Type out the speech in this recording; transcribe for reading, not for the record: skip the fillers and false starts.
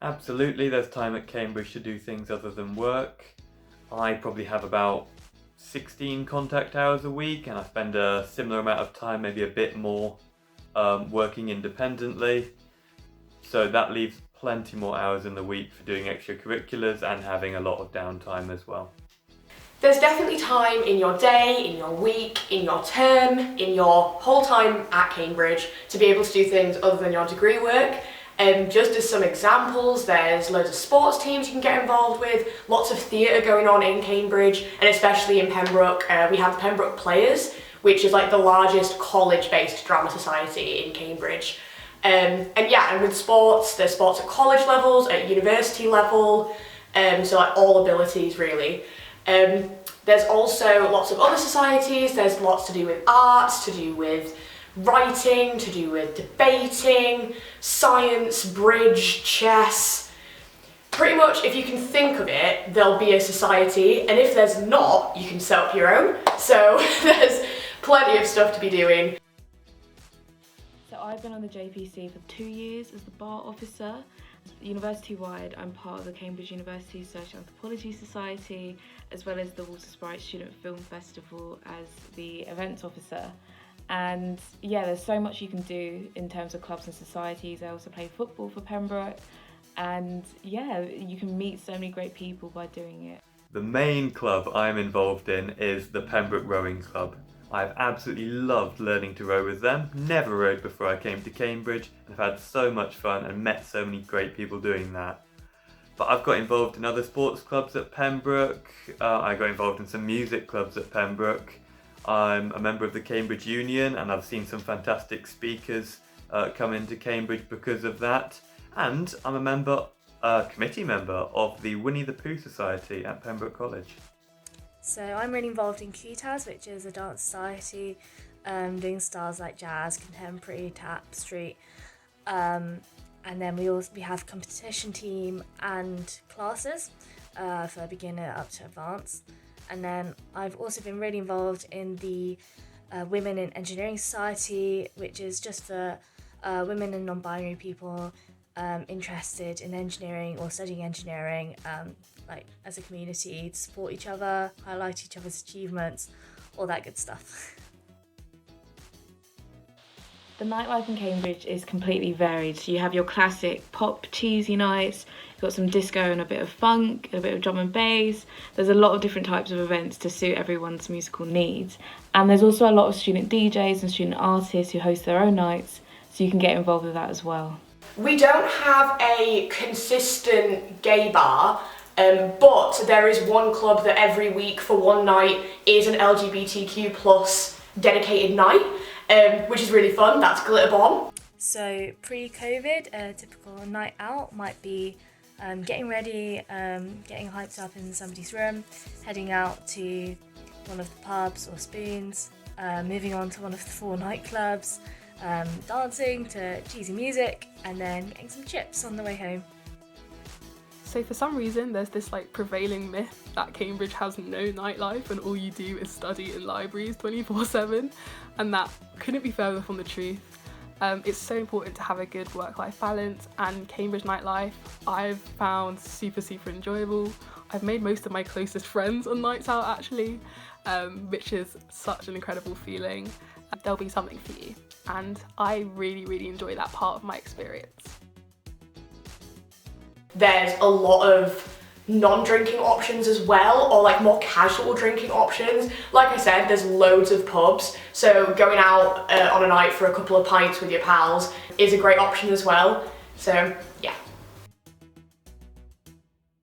Absolutely, there's time at Cambridge to do things other than work. I probably have about 16 contact hours a week, and I spend a similar amount of time, maybe a bit more, working independently. So that leaves plenty more hours in the week for doing extracurriculars and having a lot of downtime as well. There's definitely time in your day, in your week, in your term, in your whole time at Cambridge to be able to do things other than your degree work. Just as some examples, there's loads of sports teams you can get involved with, lots of theatre going on in Cambridge, and especially in Pembroke, we have the Pembroke Players, which is like the largest college-based drama society in Cambridge. And with sports, there's sports at college levels, at university level, so like all abilities really. There's also lots of other societies, there's lots to do with arts, to do with writing, to do with debating, science, bridge, chess. Pretty much, if you can think of it, there'll be a society, and if there's not, you can set up your own. So there's plenty of stuff to be doing. So I've been on the JPC for 2 years as the bar officer. University-wide, I'm part of the Cambridge University Social Anthropology Society, as well as the Water Sprite Student Film Festival as the events officer. And yeah, there's so much you can do in terms of clubs and societies. I also play football for Pembroke, and yeah, you can meet so many great people by doing it. The main club I'm involved in is the Pembroke Rowing Club. I've absolutely loved learning to row with them. Never rowed before I came to Cambridge, and I've had so much fun and met so many great people doing that. But I've got involved in other sports clubs at Pembroke. I got involved in some music clubs at Pembroke. I'm a member of the Cambridge Union, and I've seen some fantastic speakers come into Cambridge because of that. And I'm a committee member of the Winnie the Pooh Society at Pembroke College. So I'm really involved in QTAS, which is a dance society, doing styles like jazz, contemporary, tap, street. And then we have competition team and classes for beginner up to advanced. And then I've also been really involved in the Women in Engineering Society, which is just for women and non-binary people interested in engineering or studying engineering, like as a community, to support each other, highlight each other's achievements, all that good stuff. The nightlife in Cambridge is completely varied. So you have your classic pop cheesy nights, you've got some disco and a bit of funk, a bit of drum and bass. There's a lot of different types of events to suit everyone's musical needs. And there's also a lot of student DJs and student artists who host their own nights, so you can get involved with that as well. We don't have a consistent gay bar, but there is one club that every week for one night is an LGBTQ plus dedicated night, which is really fun. That's Glitter Bomb. So pre-COVID, a typical night out might be getting ready, getting hyped up in somebody's room, heading out to one of the pubs or spoons, moving on to one of the 4 nightclubs, dancing to cheesy music, and then getting some chips on the way home. So for some reason there's this prevailing myth that Cambridge has no nightlife and all you do is study in libraries 24/7, and that couldn't be further from the truth. It's so important to have a good work-life balance, and Cambridge nightlife I've found super enjoyable. I've made most of my closest friends on nights out actually, which is such an incredible feeling. There'll be something for you, and I really enjoy that part of my experience. There's a lot of non-drinking options as well, or like more casual drinking options. Like I said, there's loads of pubs, so going out on a night for a couple of pints with your pals is a great option as well. So yeah.